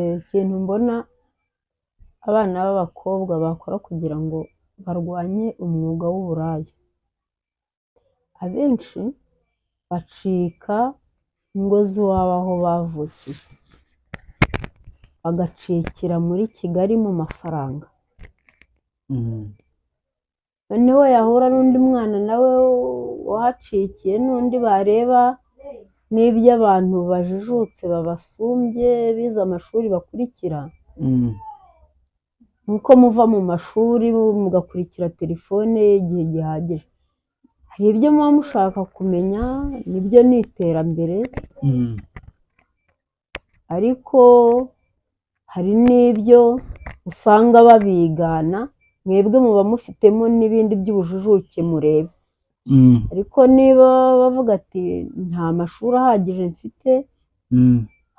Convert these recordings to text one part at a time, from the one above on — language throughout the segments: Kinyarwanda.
ikintu mbona abana b'abakobwa bakora kugira ngo barwanye umwuga w'uburaya, abenshi bacika ingo z'iwabo aho bavukiye, bagacikira muri Kigali mu mafaranga, noneho yahura n'undi mwana nawe wahacikiye n'undi bareba n'ibyo abantu bajijutse babasumbye bize amashuri bakurikira, nuko muva mu mashuri mugakurikira telefone igihe gihagije, hari ibyo muba mushaka kumenya nibyo ni iterambere, ariko hari n'ibyo usanga babigana, mwebwe muba mufitemo n'ibindi by'ubujujuke mureba, ariko niba bavuga ati nta mashuri ahagije mfite,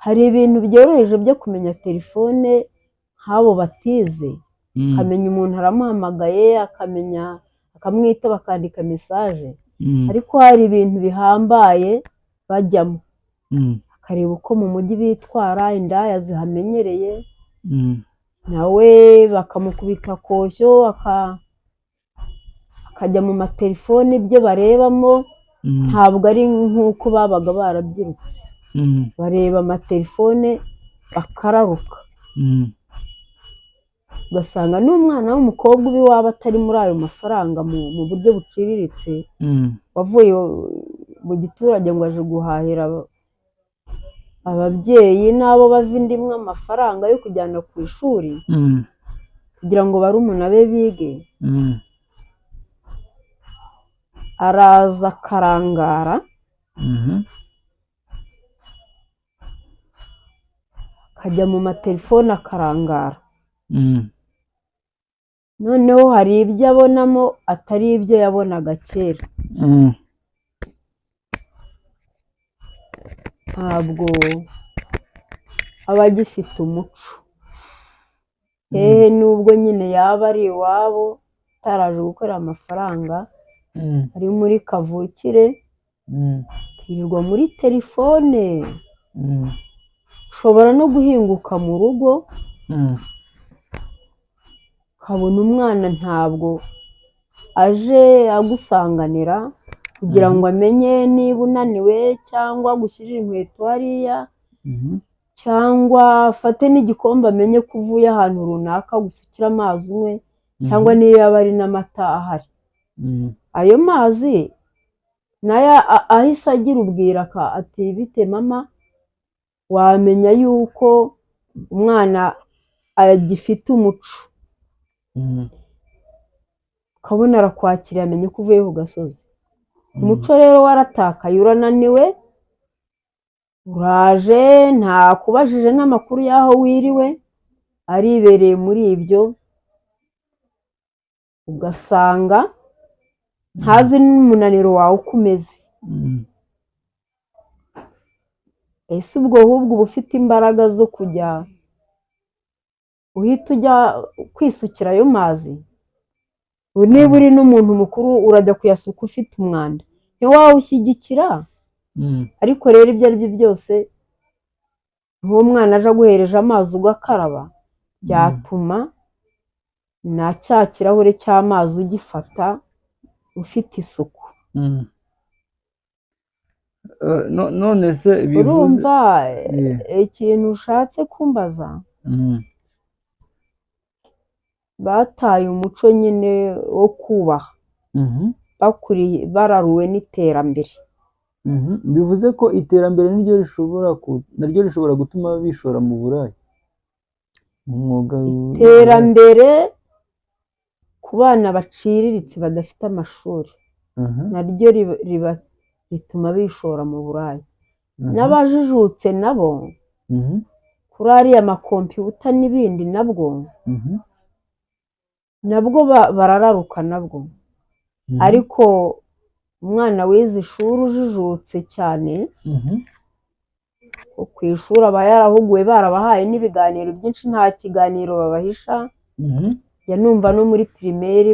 hari ibintu byoroheje byo kumenya telefone nk'abo batize, akamenya umuntu aramuhamagaye, akamenya akamwita bakandika mesaje, ariko hari ibintu bihambaye bajyamo, akareba uko mu mujyi bitwara, indaya zihamenyereye, nawe bakamukubita koshyo akajya mu matelefone, ibyo barebamo ntabwo ari nk'uko babaga barabyirutse, bareba amatelefone bakararuka, ugasanga n'umwana w'umukobwa uba iwabo atari muri ayo mafaranga mu buryo buciriritse, wavuye mu giturage ngo aje guhahira ababyeyi n'abo bava inda imwe amafaranga yo kujyana ku ishuri kugira ngo barumuna be bige, araza akarangara, akajya mu matelefone akarangara, noneho hari ibyo abonamo atari ibyo yabonaga kera, ntabwo aba agifite umuco, nubwo nyine yaba ari iwabo ataraje gukorera amafaranga, ari muri kavukire, akirirwa muri telefone, ushobora no guhinguka mu rugo, ukabona umwana ntabwo aje agusanganira kugira ngo amenye niba unaniwe cyangwa agushyirire inkweto hariya, cyangwa afate n'igikombe amenye ko uvuye ahantu runaka gusukira amazi unywe, cyangwa niyo yaba ari n'amata ahari, ayo mazi nayo ahise agira ubwira ati bite mama, wamenya yuko umwana agifite umuco, ukabona arakwakira amenye ko uvuye ku gasozi, umuco rero waratakaye, urananiwe, uraje ntakubajije n'amakuru y'aho wiriwe, aribereye muri ibyo, ugasanga ntazi n'umunaniro wawe uko umeze, ese ubwo ahubwo uba ufite imbaraga zo kujya uhita ujya kwisukira ayo mazi, niba uri n'umuntu mukuru urajya kuyasuka ufite umwanda, ntiwawushyigikira, ariko rero ibyo ari byo byose nk'uwo mwana aje aguhereje amazi ugakaraba, byatuma na cya kirahure cy'amazi ugifata ufite isuku. none se urumva ikintu ushatse kumbaza, bataye umuco nyine wo kubaha, bararuwe n'iterambere, bivuze ko iterambere naryo rishobora gutuma bishora mu buraya, mu mwuga iterambere ku bana baciriritse badafite amashuri, naryo rituma bishora mu buraya, n'abajijutse nabo kuri ariya makompiyuta n'ibindi nabwo barararuka nabwo, ariko umwana wize ishuri ujijutse cyane, ku ishuri aba yarahuguwe, barabahaye n'ibiganiro byinshi, nta kiganiro babahisha, njya numva no muri pirimeri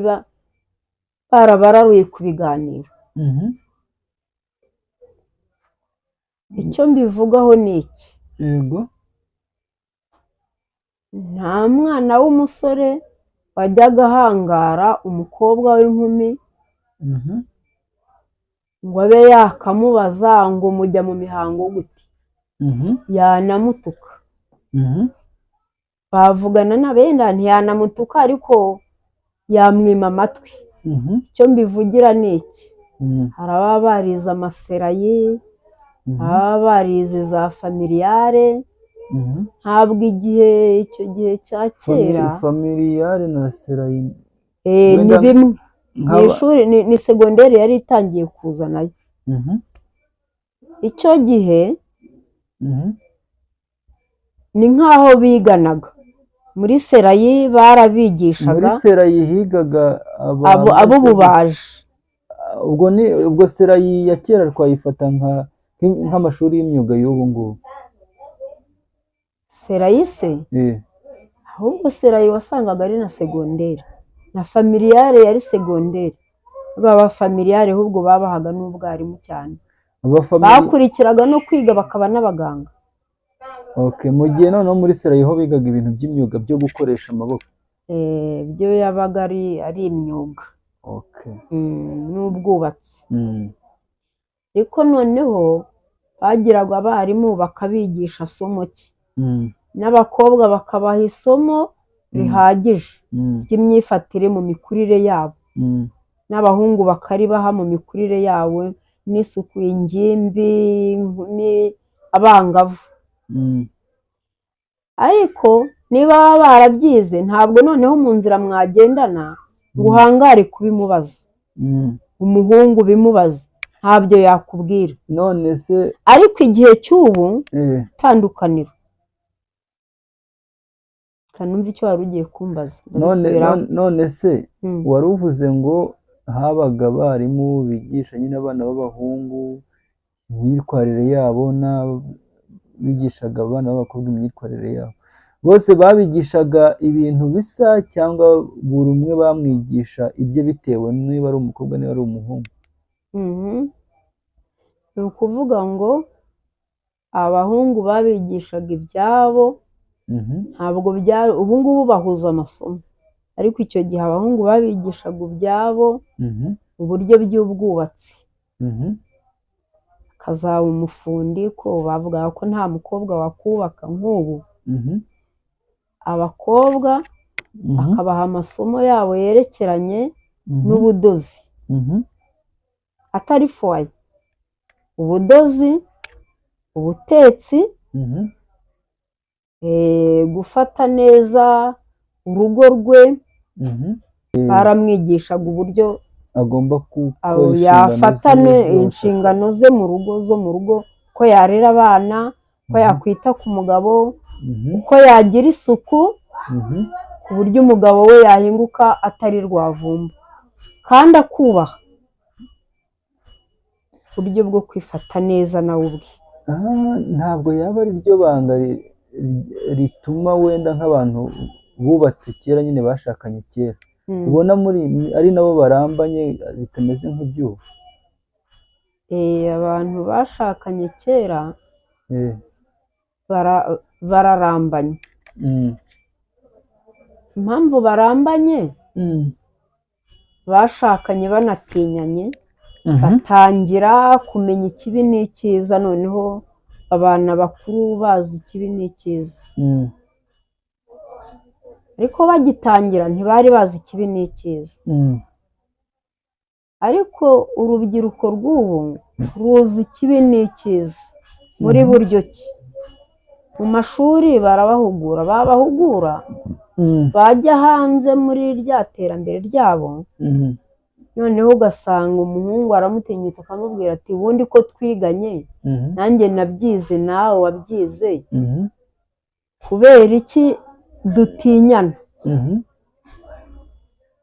barabararuye ku biganiro, icyo mbivugaho ni iki, nta mwana w'umusore wajyaga ahangara umukobwa w'inkumi ngo abe yakamubaza ngo mujya mu mihango gute, yanamutuka. Bavugana na benda ntiyanamutuka ariko yamwima amatwi. Icyo mbivugira ni iki, hari ababa barize amaserayi, ababa barize za familiyare, ntabwo icyo gihe cya kera familiyare na serayi ni bimwe. Ni ishuri, ni segonderi yari itangiye kuza nayo. Icyo gihe ni nk'aho biganaga. Muri serayi barabigishaga, muri serayi higaga ab'ububaji. ubwo serayi ya kera twayifata nk'amashuri y'imyuga y'ubu ngubu. Serayi se ahubwo serayi wasangaga ari na segonderi, na familiyare yari segonderi. Baba familiyare ahubwo babahaga n'ubwarimu cyane, bakurikiraga no kwiga bakaba n'abaganga. Mu gihe noneho muri serayi ho bigaga ibintu by'imyuga byo gukoresha amaboko, byo yabaga ari imyuga n'ubwubatsi. Ariko noneho bagiraga abarimu bakabigisha somo ki, n'abakobwa bakabaha isomo rihagije ry'imyifatire mu mikurire yabo, n'abahungu bakaribaha mu mikurire yabo, n'isuku, ingimbi, abangavu. Ariko niba baba barabyize, ntabwo noneho mu nzira mwagendana ngo uhangare kubimubaza. Umuhungu bimubaza ntabyo yakubwira. none se ariko igihe cy'ubu itandukaniro. Kanumva icyo wari ugiye kumbaza. none se wari uvuze ngo habaga abarimu bigisha nyine abana b'abahungu imyitwarire yabo, bigishaga abana b'abakobwa imyitwarire yabo. Bose babigishaga ibintu bisa cyangwa buri umwe bamwigisha ibye bitewe niba ari umukobwa niba ari umuhungu? Ni ukuvuga ngo abahungu babigishaga ibyabo, ntabwo ubu ngubu bahuza amasomo, ariko icyo gihe abahungu babigishaga ibyabo mu buryo by'ubwubatsi. Akazaba umufundi, ko bavugaga ko nta mukobwa wakubaka nk'ubu. Abakobwa akabaha amasomo yabo yerekeranye n'ubudozi, atari foye, ubudozi, ubutetsi, gufata neza urugo rwe. Baramwigishaga uburyo agomba yafata inshingano ze zo mu rugo, ko yarera abana, ko yakwita ku mugabo, ko yagira isuku, ku buryo umugabo we yahinguka atari rwavumba, kandi akubaha. Uburyo bwo kwifata neza nawe ubwe. Ntabwo yaba ari ryo banga rituma wenda nk'abantu bubatse kera nyine bashakanye kera, ubona ari nabo barambanye bitameze nk'ibyubu? Abantu bashakanye kera bararambanye. Impamvu barambanye, bashakanye banatinyanye, batangira kumenya ikibi n'icyiza, noneho abana bakuru bazi ikibi n'icyiza. Ariko bagitangira ntibari bazi ikibi n'icyiza. Ariko urubyiruko rw'ubu ruzi ikibi n'icyiza. Muri buryo ki? Mu mashuri barabahugura, babahugura, bajya hanze muri rya terambere ryabo, noneho ugasanga umuhungu aramutinyutse akamubwira ati ubundi ko twiganye, nanjye nabyize nawe wabyize, kubera iki dutinyana?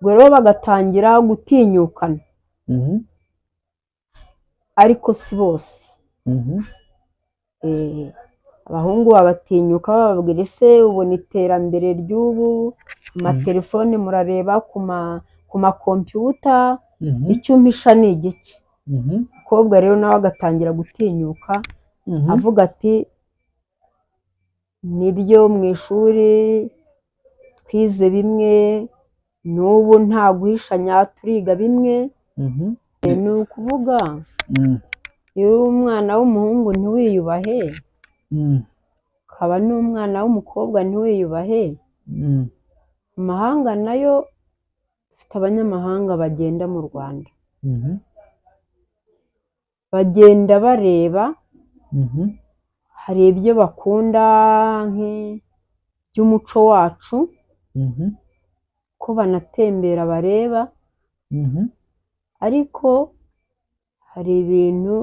Ubwo rero bagatangira gutinyukana, ariko si bose. Abahungu babatinyuka bababwira ese ubona iterambere ry'ubu, amatelefone murareba ku makompiyuta, icyo umpisha ni igiki? Umukobwa rero nawe agatangira gutinyuka, avuga ati nibyo mu ishuri twize bimwe, n'ubu nta guhishanya turiga bimwe. Ni ukuvuga iyo uri umwana w'umuhungu ntiwiyubahe, ukaba n'umwana w'umukobwa ntiwiyubahe. Amahanga nayo dufite abanyamahanga bagenda mu Rwanda, bagenda bareba, hari ibyo bakunda nk'iby'umuco wacu, ko banatembera bareba, ariko hari ibintu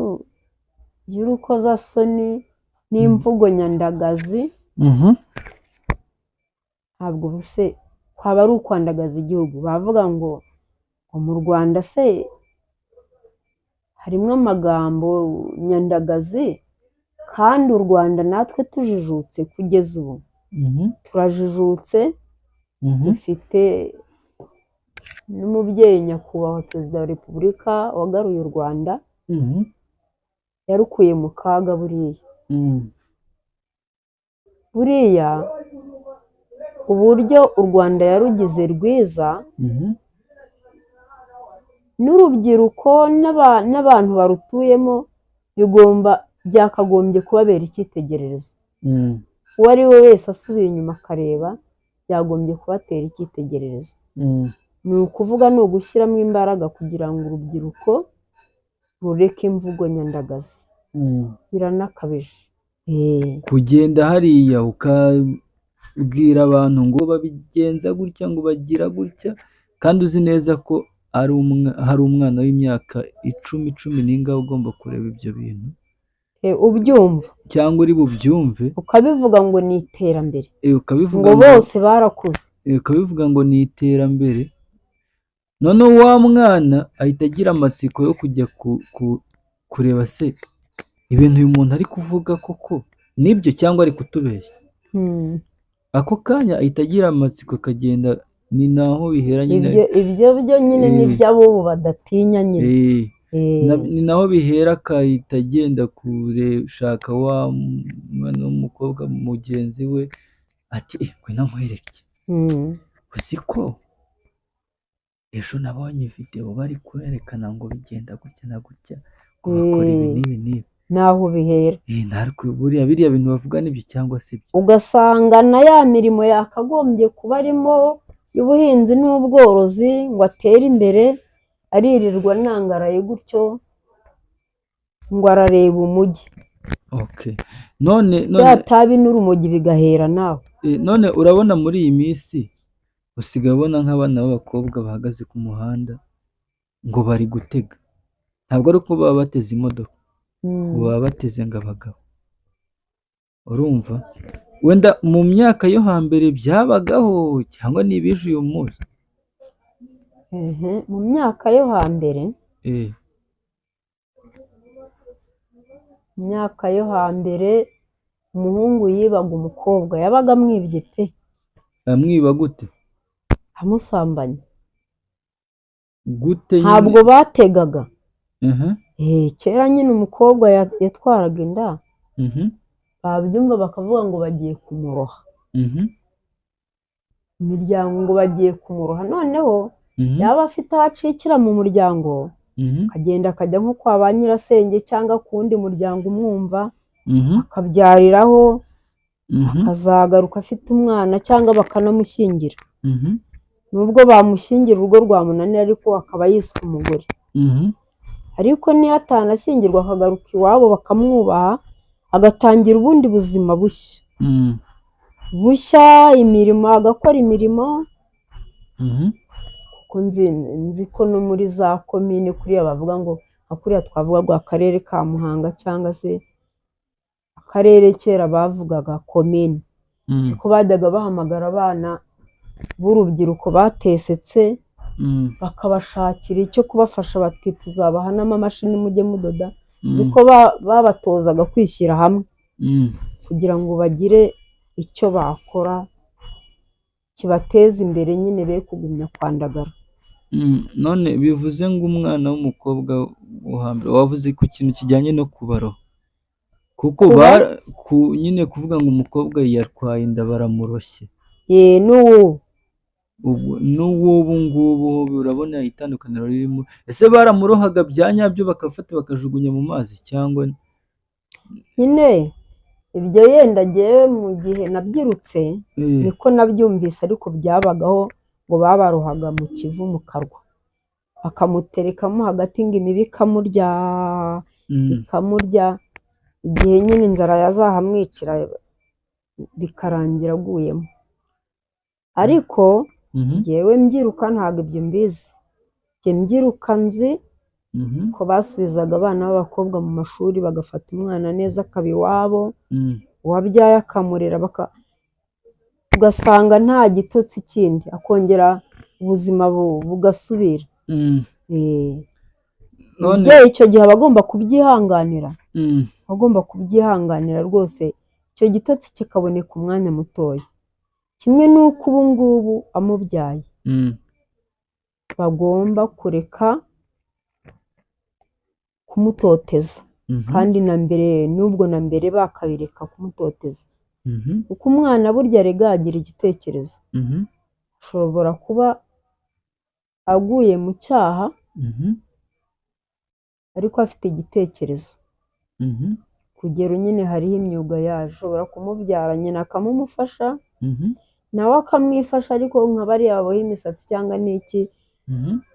by'urukozasoni n'imvugo nyandagazi, ntabwo buse kwaba ari ukwandagaza igihugu. Bavuga ngo mu Rwanda se harimo amagambo nyandagazi, kandi u Rwanda natwe tujijutse kugeza ubu, turajijutse. Dufite n'umubyeyi nyakubahwa perezida wa repubulika wagaruye u Rwanda, yarukuye mu kaga. Buriya uburyo u Rwanda yarugize rwiza, n'urubyiruko n'abantu barutuyemo byakagombye kubabera icyitegererezo. Uwo ari we wese asubiye inyuma akareba, byagombye kubatera icyitegererezo. Ni ukuvuga ni ugushyiramo imbaraga kugira ngo urubyiruko rureke imvugo nyandagazi, biranakabije. Kugenda hariya ukabwira abantu ngo babigenza gutya, ngo bagira gutya, kandi uzi neza ko hari umwana w'imyaka 10 n'ingahe ugomba kureba ibyo bintu, ubyumva cyangwa uri bubyumve, ukabivuga ngo ni iterambere, ukabivuga ngo bose barakuze, ukabivuga ngo ni iterambere. Noneho wa mwana ahita agira amatsiko yo kujya kureba se ibintu uyu muntu ari kuvuga koko nibyo cyangwa ari kutubeshya. Ako kanya ahita agira amatsiko akagenda. Ni naho bihera nyine, ibyo byo nyine nibyo abo badatinya nyine. Ni naho bihera, akahita agenda gushaka wa mwana w'umukobwa mugenzi we, ati ngwino nkwereke, uzi ko ejo nabonye video bari kwerekana ngo bigenda gutya na gutya, ngo bakora ibi n'ibi n'ibi. Naho bihera. Buriya biriya bintu bavuga nibyo cyangwa se byo, ugasanga na ya mirimo yakagombye kuba arimo y'ubuhinzi n'ubworozi ngo atere imbere, aririrwa nangaraye gutyo ngo arareba umujyi. None byatabi n'urumogi bigahera nawe. None urabona muri iyi minsi usigaye ubona nk'abana b'abakobwa bahagaze ku muhanda ngo bari gutega. Ntabwo ari uko baba bateze imodoka, baba bateze ngo abagabo. Urumva, wenda mu myaka yo hambere byabagaho cyangwa n'ibije uyu munsi? Mu myaka yo hambere, umuhungu yibaga umukobwa yabaga amwibye pe. Amwiba gute? Amusambanya. Gute? Ntabwo bategaga. Kera nyine umukobwa yatwaraga inda, babyumva bakavuga ngo bagiye kumuroha. Imiryango ngo bagiye kumuroha, noneho yaba afite aho acikira mu muryango, akagenda akajya nko kwa ba nyirasenge cyangwa ku wundi muryango umwumva, akabyariraho, akazagaruka afite umwana cyangwa bakanamushyingira. Nubwo bamushyingira urugo rwamunanira, ariko akaba yiswe umugore. Ariko niyo atanashyingirwa akagaruka iwabo bakamwubaha, agatangira ubundi buzima bushya, imirimo agakora imirimo. Kuko nzi ko no muri za komine kuriya bavuga ngo kuriya twavuga ngo akarere ka Muhanga cyangwa se akarere kera bavugaga komine, ko bajyaga bahamagara abana b'urubyiruko batesetse, bakabashakira icyo kubafasha, bati tuzabaha n'amamashini mujye mudoda. Kuko babatozaga kwishyira hamwe kugira ngo bagire icyo bakora kibateza imbere, nyine be kugumya kwandagara. None bivuze ngo umwana w'umukobwa wo hambere, wavuze ku kintu kijyanye no kubaroha, kuko nyine kuvuga ngo umukobwa yatwaye inda baramuroshye. N'ubu n'uw'ubu ngubu urabona itandukaniro ririmo. Ese baramurohaga bya nyabyo bakafata bakajugunya mu mazi cyangwa nyine ibyo yenda ngewe mu gihe nabyirutse niko nabyumvise, ariko byabagaho ngo babarohaga mu kivu mu karwa bakamuterekamo hagati ngo imibi ikamurya igihe nyine inzara yazahamwicira bikarangira aguyemo. Ariko ngewe mbyiruka ntabwo ibyo mbizi, njye mbyiruka nzi ko basubizaga abana b'abakobwa mu mashuri bagafata umwana neza akaba iwabo, uwabyaye akamurera ugasanga nta gitotsi kindi, akongera ubuzima bugasubira. Umubyeyi icyo gihe aba agomba kubyihanganira, agomba kubyihanganira rwose, icyo gitotsi kikaboneka umwanya mutoya. Kimwe n'uko ubu ngubu amubyaye bagomba kureka kumutoteza, kandi na mbere n'ubwo na mbere bakabireka kumutoteza, kuko umwana burya arega agira igitekerezo, ashobora kuba aguye mu cyaha ariko afite igitekerezo. Kugero nyine hariho imyuga yaje, ushobora kumubyara nyina akamumufasha nawe akamwifasha, ariko nka bariya baboha imisatsi cyangwa n'iki,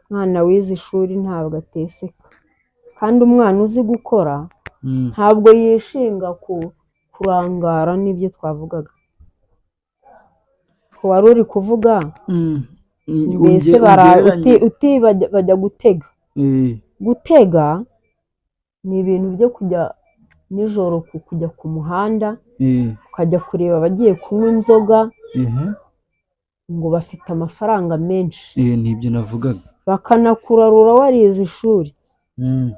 umwana wize ishuri ntabwo ateseka, kandi umwana uzi gukora ntabwo yishinga kurangara. N'ibyo twavugaga ko wari uri kuvuga, mbese bajya gutega ni ibintu byo kujya nijoro, kujya ku muhanda ukajya kureba abagiye kunywa inzoga ngo bafite amafaranga menshi, nibyo navugaga, bakanakurarura warize ishuri,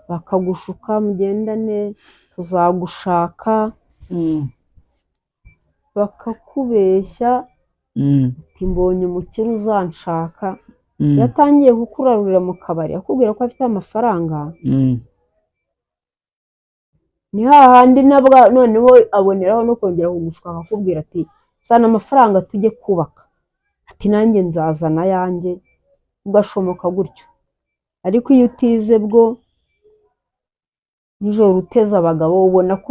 bakagushuka mugendane tuzagushaka, bakakubeshya uti mbonye umukire uzanshaka. Yatangiye kukurarurira mu kabari akubwira ko afite amafaranga, ni hahandi noneho aboneraho no kongera kugushuka akakubwira ati zana amafaranga tujye kubaka, ati nanjye nzazana ayanjye, ugashomoka gutyo. Ariko iyo utize bwo nijoro uteze abagabo ubona ko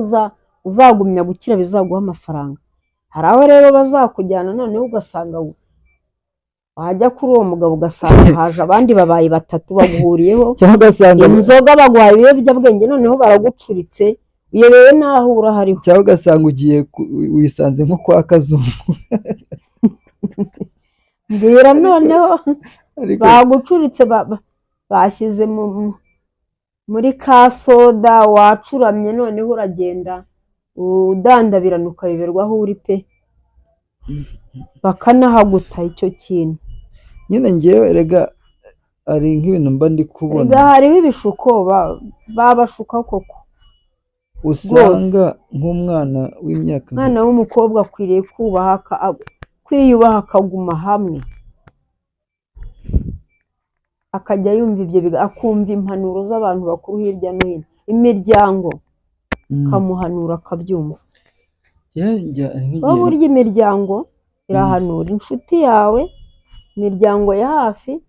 uzagumya gukira bizaguha amafaranga. Hari aho rero bazakujyana noneho ugasanga wajya kuri uwo mugabo ugasanga haje abandi babaye batatu baguhuriyeho, inzoga baguhaye ibiyobyabwenge, noneho baragucuritse uyobewe n'aho urahariho, cyangwa ugasanga ugiye wisanze nko kwa Kazungu. mbwira noneho bagucuritse bashyize muri ka soda, wacuramye noneho uragenda udandabirana ukayoberwa aho uri pe, bakanahaguta icyo kintu. Nyine ngewe rega ari nk'ibintu mba ndi kubona, rega hariho ibishuko babashuka koko, usanga nk'umwana w'imyaka, umwana w'umukobwa akwiriye kwiyubaha akaguma hamwe, akajya yumva ibyo, akumva impanuro z'abantu bakuru hirya no hino, imiryango ikamuhanura akabyumva. Burya imiryango irahanura, inshuti yawe, imiryango ya hafi,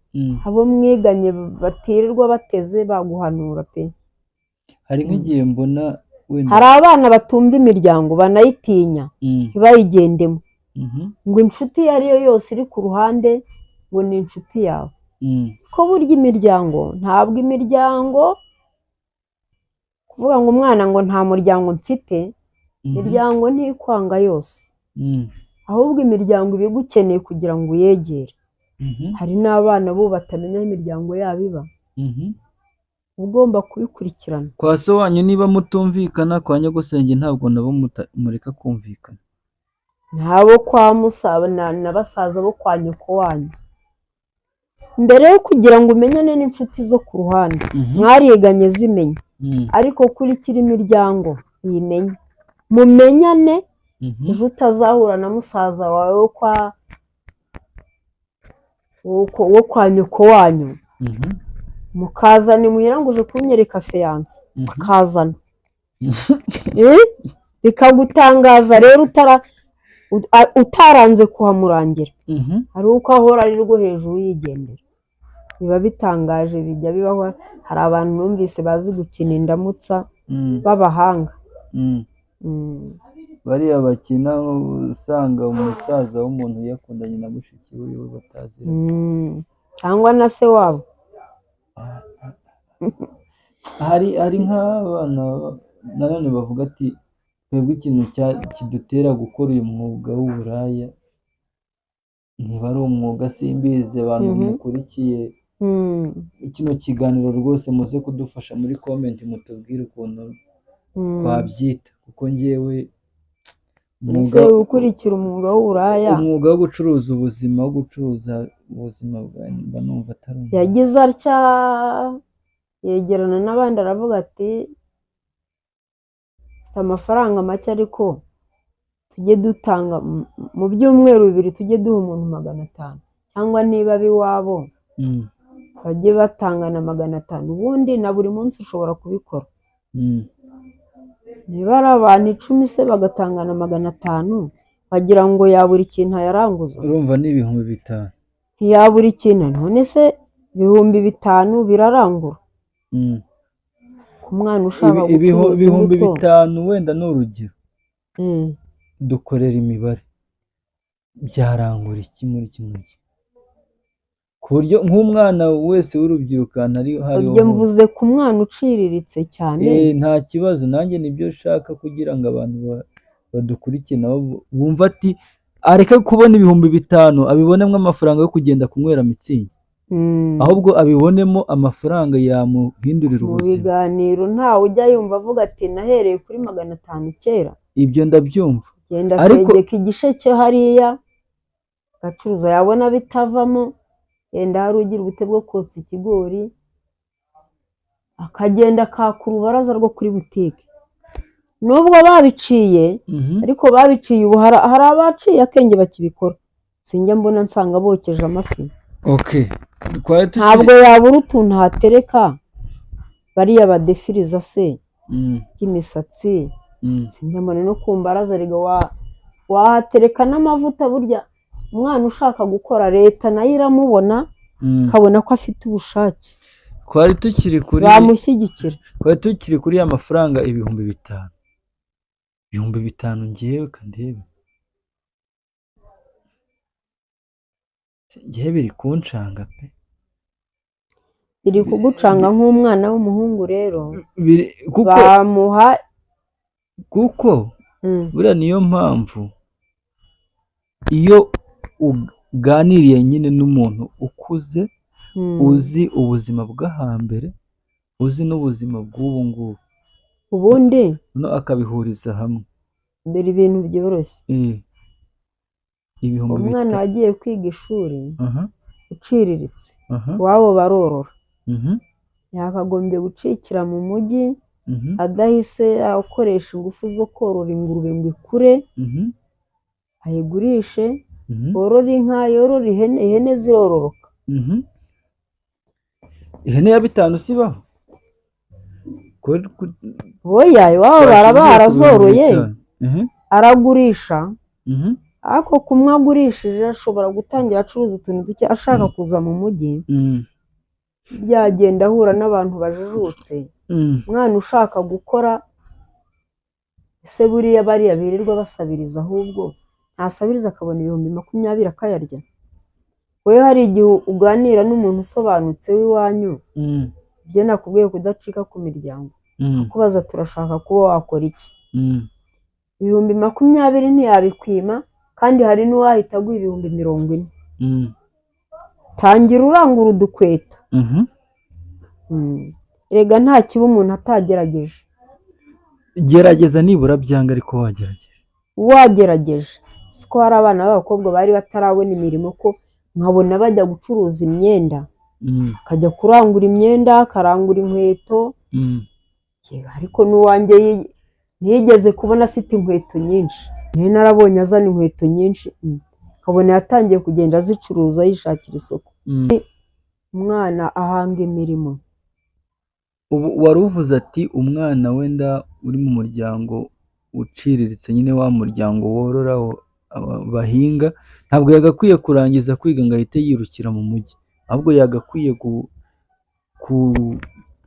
abo mwiganye batirirwa bateze baguhanura pe. Hari nk'igihe mbona hari abana batumva imiryango banayitinya ntibayigendemo, ngo inshuti iyo ari yo yose iri ku ruhande ngo ni inshuti yawe. Ko burya imiryango, ntabwo imiryango kuvuga ngo umwana ngo nta muryango mfite, imiryango ntikwanga yose, ahubwo imiryango iba igukeneye kugira ngo uyegere. Hari n'abana bo batamenya aho imiryango yabo iba, ugomba kubikurikirana. Kwa so wanyu niba mutumvikana, kwa nyagusenge ntabwo nabo mureka kumvikana? Ntabo kwa musaba na basaza bo kwa nyoko wanyu, mbere yo kugira ngo umenyane n'inshuti zo ku ruhande mwariganye zimenya, ariko kurikira imiryango yimenye, mumenyane, ejo utazahura na musaza wawe wo kwa nyoko wanyu, mukazana imuhira ngo uje kunyereka fiyanse, bakazana bikagutangaza rero utaranze kuhamurangira hari uko ahora ari rwo hejuru yigendera. Biba bitangaje, bijya bibaho. Hari abantu numvise bazi gukina indamutsa b'abahanga. bariya bakina usanga umusaza w'umuntu yakundanye na mushiki we batazira, cyangwa na se wabo. hari nk'abana nanone bavuga ati twebwe ikintu kidutera gukora uyu mwuga w'uburaya niba ari umwuga simbizi. Abantu mukurikiye kino kiganiro rwose muze kudufasha muri comment mutubwire ukuntu twabyita, kuko ngewe ukurikira umwuga w'uburaya, umwuga wo gucuruza ubuzima, wo gucuruza ubuzima bwanjye mba numva atari yagize atya yegerana n'abandi aravuga ati amafaranga make ariko tujye dutanga mu byumweru 2 tujye duha umuntu 500, cyangwa niba ab'iwabo bajye batangana 500, ubundi na buri munsi ushobora kubikora. Niba ari abantu 10 se bagatangana 500, bagira ngo yabura ikintu yaranguza. urumva ni 5,000 ntiyabura ikintu, none se 5,000 birarangura ku mwana ushaka gucuruza imbuto. 5,000 wenda ni urugero, dukorera imibare byarangura iki muri kino gihe, ku buryo nk'umwana wese w'urubyiruko hariho ibyo mvuze ku mwana uciriritse cyane. nta kibazo, nanjye nibyo nshaka kugira ngo abantu badukurikiye nabo bumva ati areke kubona 5,000 abibonemo amafaranga yo kugenda kunywera mitsingi, ahubwo abibonemo amafaranga yamuhindurira ubuzima. Mu biganiro ntawe ujya yumva avuga ati nahereye kuri 500 kera. Ibyo ndabyumva, genda kwegeka igisheke hariya gacuruza, yabona bitavamo yenda hari ugira ubute bwo kotsa ikigori akagenda akakura urubaraza rwo kuri butike. Nubwo babiciye ariko babiciye ubu hari abaciye akenge bakibikora, sinjya mbona nsanga bokeje amafi. Ntabwo yabura utuntu hatereka bariya badefiriza se by'imisatsi, sinjya mbona no ku mbaraza riga wahatereka n'amavuta. Burya umwana ushaka gukora leta nayo iramubona kabona ko afite ubushake, bamushyigikira. Twari tukiri kuri ya mafaranga 5,000 ngewe kandebe ngewe biri kunshanga pe, biri kugucanga nk'umwana w'umuhungu. Rero bamuha kuko buriya niyo mpamvu iyo uganiriye nyine n'umuntu ukuze uzi ubuzima bw'ahambere, uzi n'ubuzima bw'ubu ngubu, ubundi no akabihuriza hamwe, dore ibintu byoroshye. Umwana wagiye kwiga ishuri uciriritse, wabo barorora, yakagombye gucikira mu mujyi adahise akoresha ingufu zo korora ingurube ngo ikure ayigurishe, yorora inka, yorora ihene zirororoka. ihene ya 5 sibaho oya, iwabo baraba barazoroye aragurisha, ariko kumwe agurishije ashobora gutangira acuruza utuntu duke ashaka kuza mu mujyi, byagenda ahura n'abantu bajijutse. Umwana ushaka gukora ese buriya bariya birirwa basabiriza, ahubwo ntasabiriza akabona 20,000 akayarya. Wowe hari igihe uganira n'umuntu usobanutse w'iwanyu, ibyo nakubwiye kudacika ku miryango, kubaza turashaka kuba wakora iki, 20,000 ntiyabikwima, kandi hari n'uwahita aguha 40,000. Tangira urangura udukweto. Erega nta kiba umuntu atagerageje. Gerageza nibura byanga, ariko wagerageje. Siko hari abana b'abakobwa bari batarabona imirimo, ko nkabona bajya gucuruza imyenda, akajya kurangura imyenda, akarangura inkweto, ariko n'uwanjye ntiyigeze kubona afite inkweto nyinshi. Niyo narabonye azana inkweto nyinshi, kabona yatangiye kugenda azicuruza yishakira isoko. Umwana ahanga imirimo. Ubu wari uvuze ati umwana wenda uri mu muryango uciriritse, nyine wa muryango wororaho bahinga, ntabwo yagakwiye kurangiza kwiga ngo ahite yirukira mu mujyi, ahubwo yagakwiye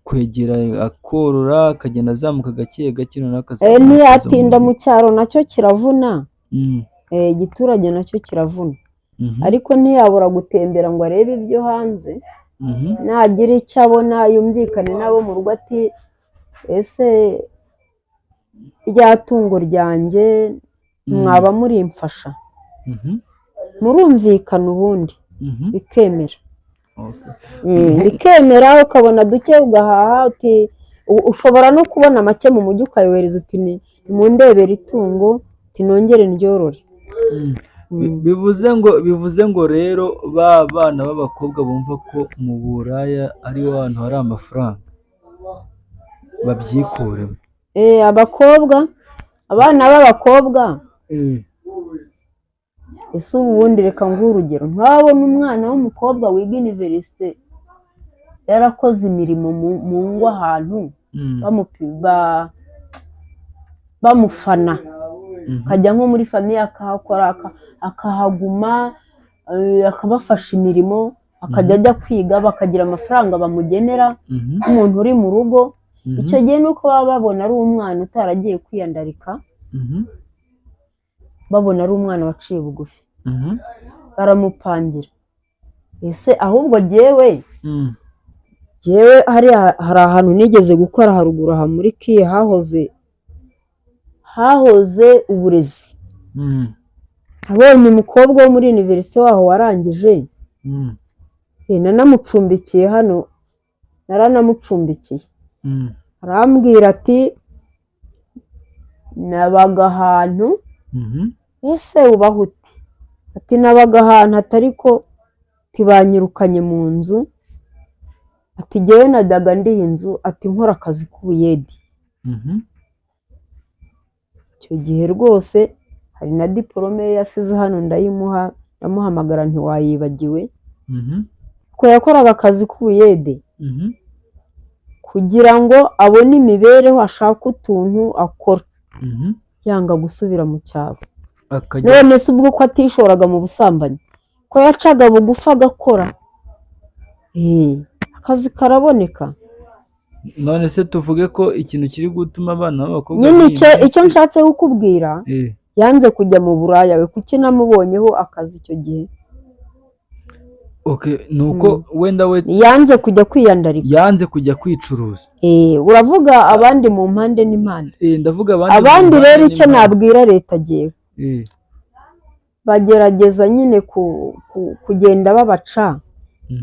kwegera akorora, akagenda azamuka gake gake, ntiyatinda mu cyaro nacyo kiravuna, igiturage nacyo kiravuna, ariko ntiyabura gutembera ngo arebe ibyo hanze, nagira icyo abona yumvikane nabo mu rugo ati ese rya tungo ryanjye mwaba murimfasha, murumvikana ubundi bikemera, bikemera ukabona duke ugahaha, ushobora no kubona make mu mujyi ukayohereza uti nimundebere itungo tinongere ndyorore. bivuze ngo rero ba bana b'abakobwa bumva ko mu buraya ariho hantu hari amafaranga babyikuremo. Abana b'abakobwa ese ubundi reka nguhe urugero, ntabona umwana w'umukobwa wiga iniverisite yarakoze imirimo mu ngo ahantu bamufana, akajya nko muri famiye akahakora akahaguma akabafasha imirimo, akajya ajya kwiga bakagira amafaranga bamugenera nk'umuntu uri mu rugo. Icyo gihe nuko baba babona ari umwana utaragiye kwiyandarika, babona ari umwana waciye bugufi, baramupangira. Ese ahubwo jyewe hari ahantu nigeze gukora haruguru aha muri kiye hahoze uburezi, abonye umukobwa wo muri iniverisite waho warangije, nanamucumbikiye hano, naranamucumbikiye, arambwira ati nabaga ahantu, ese ubaho uti? Ati nabaga ahantu atari ko tibanyirukanye mu nzu, ati jyewe najyaga ndiha inzu, ati nkora akazi k'ubuyedi. Icyo gihe rwose hari na diporome ye yasize hano ndayimuha, ndamuhamagara ntiwayibagiwe, ko yakoraga akazi k'ubuyede kugira ngo abone imibereho, ashaka utuntu akora, yanga gusubira mu cyaro. None se ubwo ko atishoraga mu busambanyi, ko yacaga bugufi agakora, akazi karaboneka. None se tuvuge ko ikintu kiri gutuma abana b'abakobwa nyine icyo nshatse kukubwira, yanze kujya mu buraya, we kuki namubonyeho akazi icyo gihe? nuko wenda we yanze kujya kwiyandarika, yanze kujya kwicuruza. Uravuga abandi mu mpande n'impande. Ndavuga abandi rero icyo nabwira leta agiye bagerageza nyine kugenda babaca,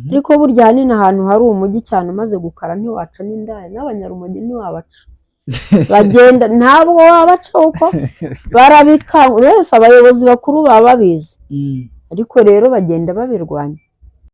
ariko burya hanini ahantu hari umujyi cyane umaze gukara ntiwaca n'indaya, n'abanyarumogi ntiwabaca, bagenda ntabwo wabaca uko barabikanga, wese abayobozi bakuru baba babizi, ariko rero bagenda babirwanya.